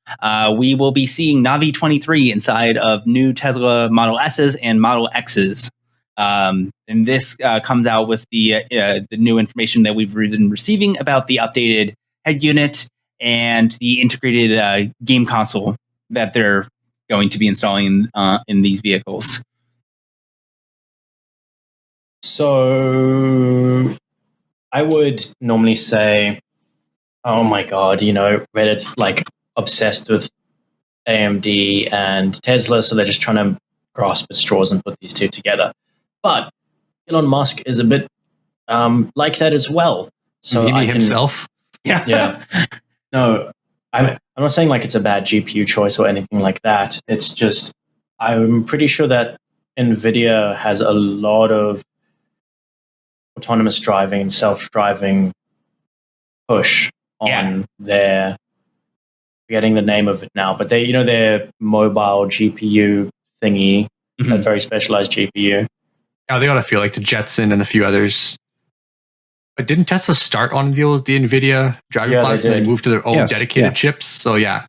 A: we will be seeing Navi 23 inside of new Tesla Model S's and Model X's. And this comes out with the new information that we've been receiving about the updated head unit and the integrated game console that they're going to be installing in these vehicles.
B: So I would normally say, oh my God, Reddit's like obsessed with AMD and Tesla, so they're just trying to grasp at straws and put these two together. But Elon Musk is a bit like that as well. So
C: maybe himself.
B: Yeah. No, I'm not saying like it's a bad GPU choice or anything like that. It's just I'm pretty sure that NVIDIA has a lot of autonomous driving and self-driving push on their, forgetting the name of it now, but their mobile GPU thingy, a very specialized GPU.
C: Yeah, they ought to feel like the Jetson and a few others. But didn't Tesla start on the NVIDIA driving platform? They moved to their own dedicated chips. So yeah.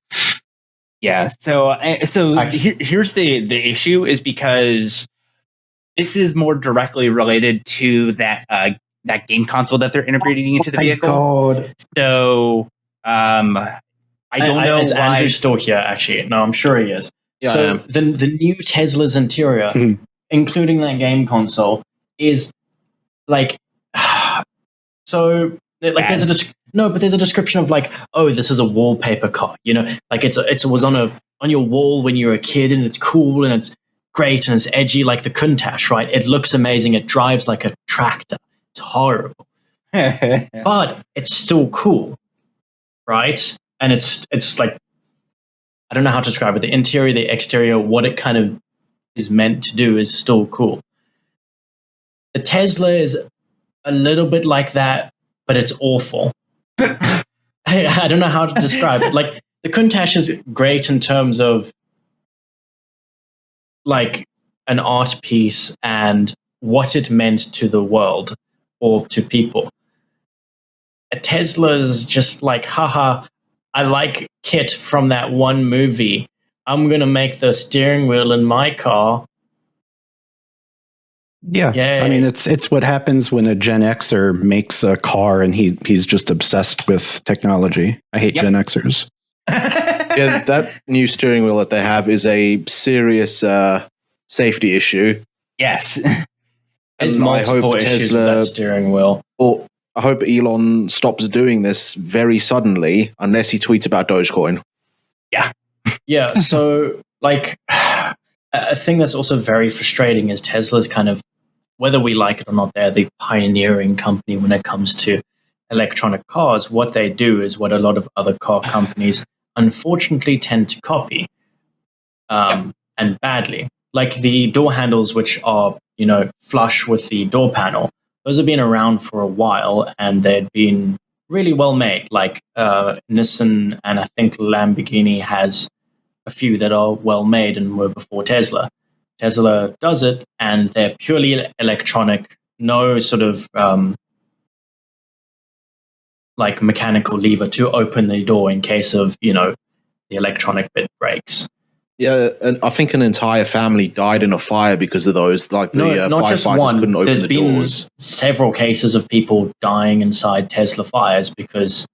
A: So here's the issue is because this is more directly related to that game console that they're integrating into the vehicle. God. So I don't know.
B: Is Andrew still here? Actually, no, I'm sure he is.
D: Yeah,
B: so the new Tesla's interior, including that game console, is like. So, like, there's a description of like, oh, this is a wallpaper car. Like it was on your wall when you were a kid, and it's cool and it's great and it's edgy, like the Countach, right? It looks amazing. It drives like a tractor. It's horrible, but it's still cool, right? And it's like, I don't know how to describe it. The interior, the exterior, what it kind of is meant to do is still cool. The Tesla is a little bit like that, but it's awful. I don't know how to describe it. Like the Countach is great in terms of like an art piece and what it meant to the world or to people. A Tesla is just like, haha, I like Kit from that one movie. I'm going to make the steering wheel in my car.
E: Yeah. Yay. I mean, it's what happens when a Gen Xer makes a car and he's just obsessed with technology. I hate Gen Xers.
D: Yeah, that new steering wheel that they have is a serious safety issue.
A: Yes.
B: And I hope Tesla steering wheel.
D: Or I hope Elon stops doing this very suddenly, unless he tweets about Dogecoin.
A: Yeah.
B: Yeah. So, like, a thing that's also very frustrating is Tesla's kind of, whether we like it or not, they're the pioneering company when it comes to electronic cars. What they do is what a lot of other car companies unfortunately tend to copy, and badly. Like the door handles, which are, flush with the door panel, those have been around for a while and they've been really well made. Like Nissan and I think Lamborghini has a few that are well made and were before Tesla. Tesla does it, and they're purely electronic, no sort of like mechanical lever to open the door in case of, the electronic bit breaks.
D: Yeah, and I think an entire family died in a fire because of those. Like the firefighters couldn't open the doors.
B: Been several cases of people dying inside Tesla fires because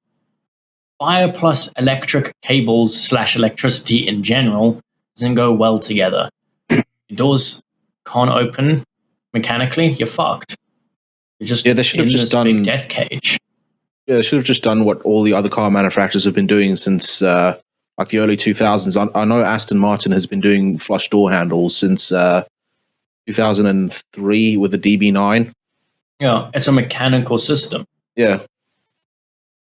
B: fire plus electric cables / electricity in general doesn't go well together. Your doors can't open mechanically, you're fucked. You're just
D: they should have just done
B: big death cage.
D: Yeah, they should have just done what all the other car manufacturers have been doing since like the early 2000s. I know Aston Martin has been doing flush door handles since 2003 with the DB9.
B: Yeah, it's a mechanical system.
D: Yeah.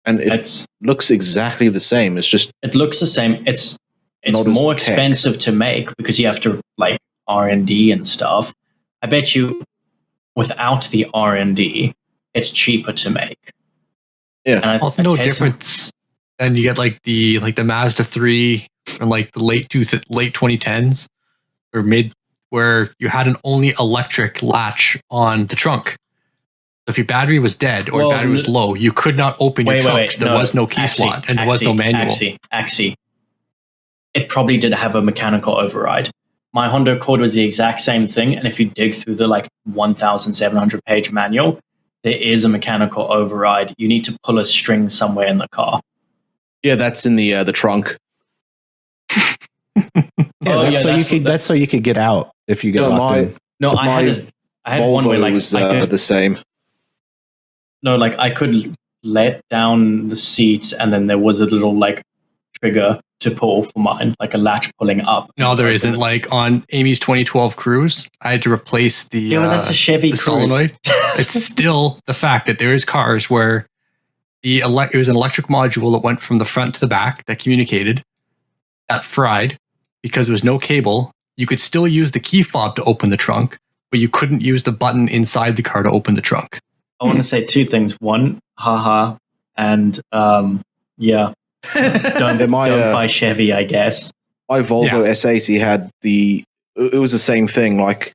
D: And it looks exactly the same. It's just...
B: It looks the same. It's
D: not
B: more
D: as tech.
B: expensive to make because you have to like R&D and stuff. I bet you without the R&D, it's cheaper to make.
D: Yeah.
B: And
C: It's no difference. Then you get like the Mazda 3 from like the late 2010s or mid, where you had an only electric latch on the trunk. If your battery was dead or your battery was low, you could not open your trunk. There was no key slot and there was no manual.
B: Actually, it probably did have a mechanical override. My Honda Accord was the exact same thing, and if you dig through the like 1,700 page manual, there is a mechanical override. You need to pull a string somewhere in the car.
D: Yeah, that's in the trunk.
E: That's so you could get out if you get locked in.
B: No, I had one where like
D: was the same.
B: No, like I could let down the seat, and then there was a little like trigger to pull for mine, like a latch pulling up.
C: No, there isn't. Like on Amy's 2012 Cruise, I had to replace the
B: that's a Chevy Cruise.
C: solenoid. It's still the fact that there is cars where it was an electric module that went from the front to the back that communicated, that fried because there was no cable. You could still use the key fob to open the trunk, but you couldn't use the button inside the car to open the trunk.
B: I want to say two things. One, haha, and yeah. Don't buy Chevy, I guess.
D: My Volvo S80 had it was the same thing. Like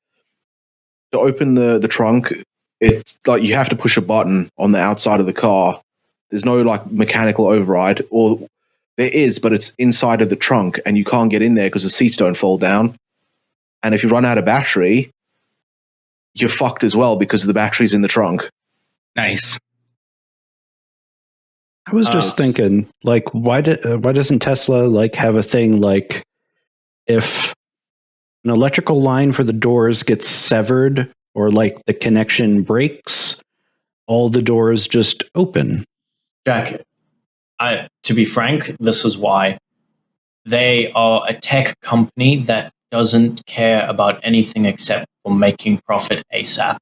D: to open the trunk, it's like you have to push a button on the outside of the car. There's no like mechanical override, or there is, but it's inside of the trunk and you can't get in there because the seats don't fold down. And if you run out of battery, you're fucked as well because the battery's in the trunk.
A: Nice.
E: I was just thinking, like, why doesn't Tesla like have a thing like if an electrical line for the doors gets severed or like the connection breaks, all the doors just open?
B: Jack, to be frank, this is why. They are a tech company that doesn't care about anything except for making profit ASAP.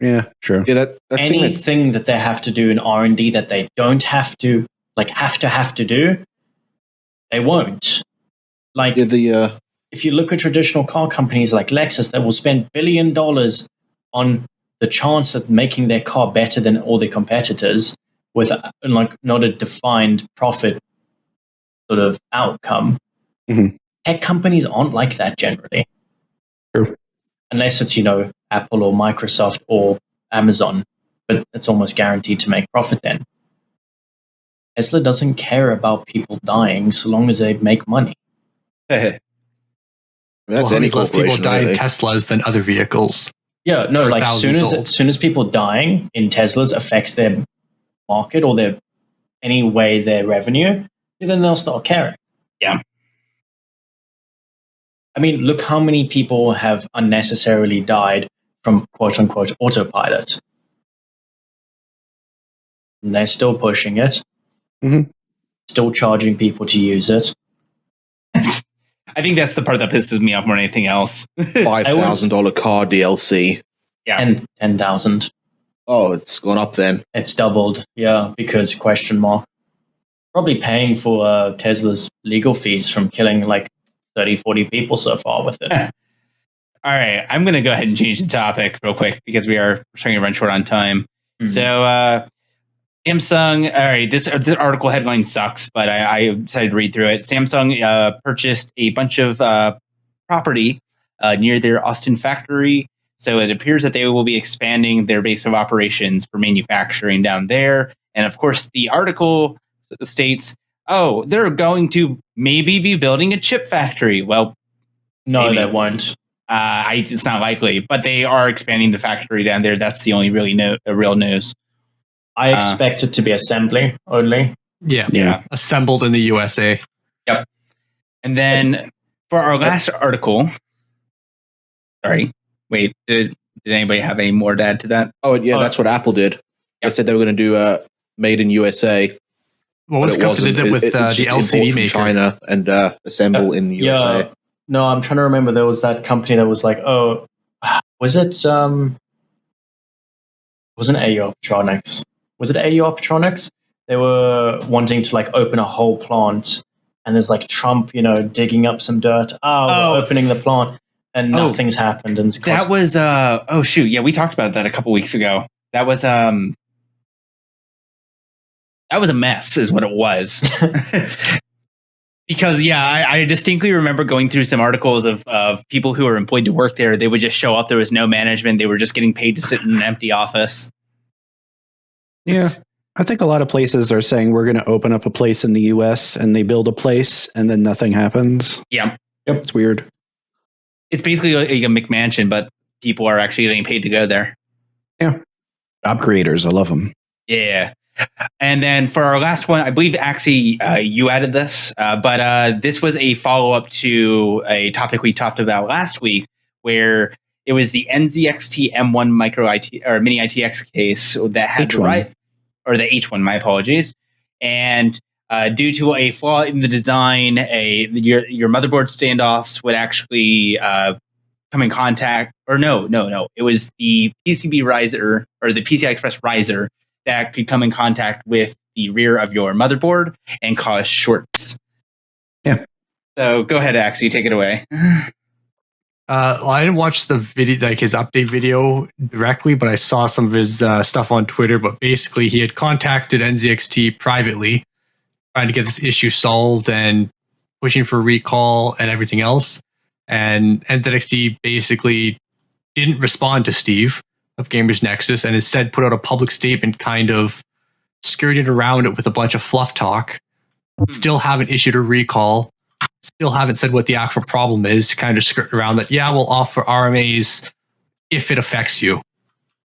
E: Yeah, true.
D: Yeah, that
B: anything that they have to do in R&D that they don't have to do, they won't. Like if you look at traditional car companies like Lexus, they will spend $1 billion on the chance of making their car better than all their competitors with like not a defined profit sort of outcome.
E: Mm-hmm.
B: Tech companies aren't like that generally.
E: True.
B: Unless it's, Apple or Microsoft or Amazon, but it's almost guaranteed to make profit then. Tesla doesn't care about people dying so long as they make money.
D: That's
C: how many less people die in Teslas than other vehicles?
B: Yeah, no, like as soon as people dying in Teslas affects their market or their revenue, then they'll start caring.
A: Yeah.
B: I mean, look how many people have unnecessarily died from quote-unquote autopilot. And they're still pushing it.
E: Mm-hmm.
B: Still charging people to use it.
A: I think that's the part that pisses me off more than anything else.
D: $5,000 car DLC.
A: Yeah.
B: And 10,000.
D: Oh, it's gone up then.
B: It's doubled. Yeah, because question mark. Probably paying for Tesla's legal fees from killing like 30, 40 people so far with it.
A: All right, I'm going to go ahead and change the topic real quick because we are trying to run short on time. Mm-hmm. So, Samsung, all right, this article headline sucks, but I decided to read through it. Samsung purchased a bunch of property near their Austin factory. So it appears that they will be expanding their base of operations for manufacturing down there. And of course, the article states, oh, they're going to maybe be building a chip factory. Well,
B: no, they won't.
A: It's not likely, but they are expanding the factory down there. That's the only real news.
B: I expect it to be assembly only.
C: Yeah. Assembled in the USA.
A: Yep. And then for our last article, sorry, wait, did anybody have any more to add to that?
D: Oh, yeah, that's what Apple did. Yep. They said they were going to do made in USA.
C: What was the company that did with the LCD maker?
D: China and assemble in the USA.
B: No, I'm trying to remember. There was that company that was like, Was it wasn't AU Optronics? Was it AU Optronics? They were wanting to like open a whole plant, and there's like Trump, digging up some dirt. We're opening the plant, and nothing's happened. And
A: that was oh shoot, yeah, we talked about that a couple weeks ago. That was a mess, is what it was. Because I distinctly remember going through some articles of people who were employed to work there. They would just show up. There was no management. They were just getting paid to sit in an empty office.
E: Yeah. I think a lot of places are saying we're going to open up a place in the US, and they build a place and then nothing happens.
A: Yeah.
E: Yep. It's weird.
A: It's basically like a McMansion, but people are actually getting paid to go there.
E: Yeah. Job creators. I love them.
A: Yeah. And then for our last one, I believe actually you added this, but this was a follow-up to a topic we talked about last week, where it was the NZXT M1 micro IT or mini ITX case that had
E: H1.
A: The H1. My apologies. And due to a flaw in the design, your motherboard standoffs would actually come in contact, or no, it was the PCB riser or the PCI Express riser that could come in contact with the rear of your motherboard and cause shorts.
E: Yeah.
A: So go ahead, Axie, take it away.
C: I didn't watch the video, like his update video directly, but I saw some of his stuff on Twitter. But basically, he had contacted NZXT privately, trying to get this issue solved and pushing for recall and everything else. And NZXT basically didn't respond to Steve of Gamers Nexus, and instead put out a public statement kind of skirting around it with a bunch of fluff talk. Still haven't issued a recall. Still haven't said what the actual problem is. Kind of skirt around that. Yeah, we'll offer RMAs if it affects you,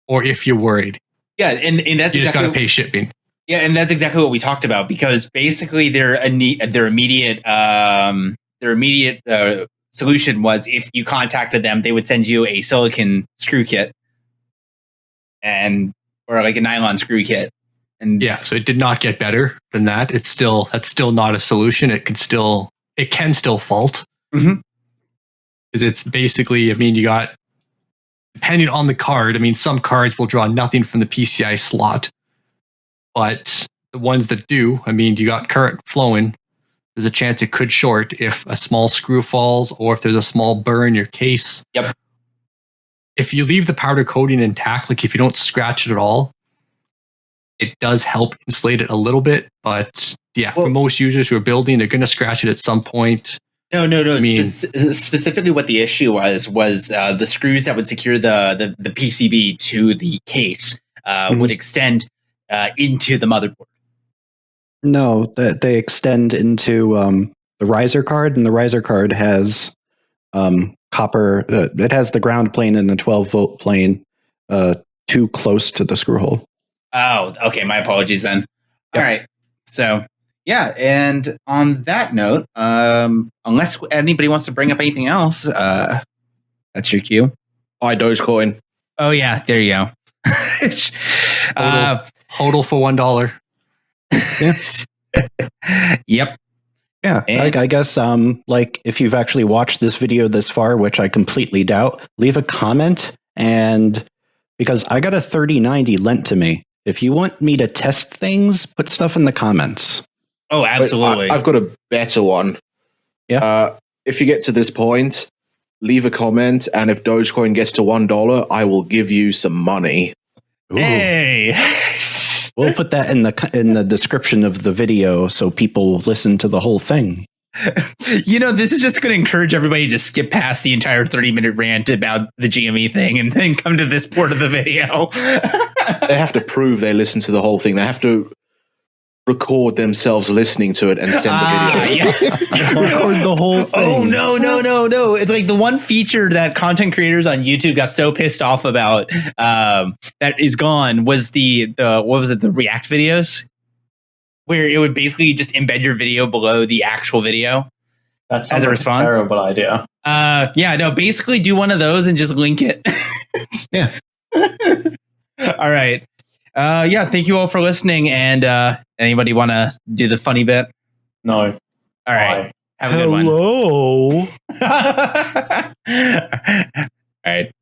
C: or if you're worried.
A: Yeah, and that's
C: you just got to pay shipping.
A: Yeah, and that's exactly what we talked about, because basically their immediate solution was, if you contacted them, they would send you a silicon screw kit or like a nylon screw kit. And
C: yeah, so it did not get better than that. That's still not a solution. It can still fault.
A: Mm-hmm.
C: Because it's basically, you got, depending on the card, some cards will draw nothing from the PCI slot, but the ones that do, you got current flowing. There's a chance it could short if a small screw falls, or if there's a small burr in your case.
A: Yep.
C: If you leave the powder coating intact, like if you don't scratch it at all, it does help insulate it a little bit. But yeah, for most users who are building, they're going to scratch it at some point.
A: No. Specifically, what the issue was the screws that would secure the PCB to the case would extend into the motherboard.
E: No, they extend into the riser card, and the riser card has copper. It has the ground plane and the 12-volt plane too close to the screw hole.
A: Oh, okay. My apologies then. Yep. All right. So, yeah. And on that note, unless anybody wants to bring up anything else, that's your cue.
D: Buy Dogecoin.
A: Oh, yeah. There you go.
C: Hodl for $1.
E: Yeah.
A: Yep.
E: Yeah. I guess, like, if you've actually watched this video this far, which I completely doubt, leave a comment. And because I got a 3090 lent to me. If you want me to test things, put stuff in the comments.
A: Oh, absolutely.
D: I've got a better one.
E: Yeah.
D: If you get to this point, leave a comment, and if Dogecoin gets to $1, I will give you some money.
E: Ooh.
A: Hey.
E: We'll put that in the description of the video so people listen to the whole thing.
A: This is just going to encourage everybody to skip past the entire 30-minute rant about the GME thing and then come to this part of the video.
D: They have to prove they listen to the whole thing. They have to record themselves listening to it and send the video.
A: Yeah.
E: Record the whole thing.
A: Oh, no. It's like the one feature that content creators on YouTube got so pissed off about that is gone was the React videos, where it would basically just embed your video below the actual video.
B: That's
A: as a response.
B: Terrible idea.
A: Basically do one of those and just link it.
E: Yeah.
A: All right. Thank you all for listening. And anybody want to do the funny bit?
B: No.
A: All right.
B: Bye.
A: Have a good one.
E: Hello.
A: All right.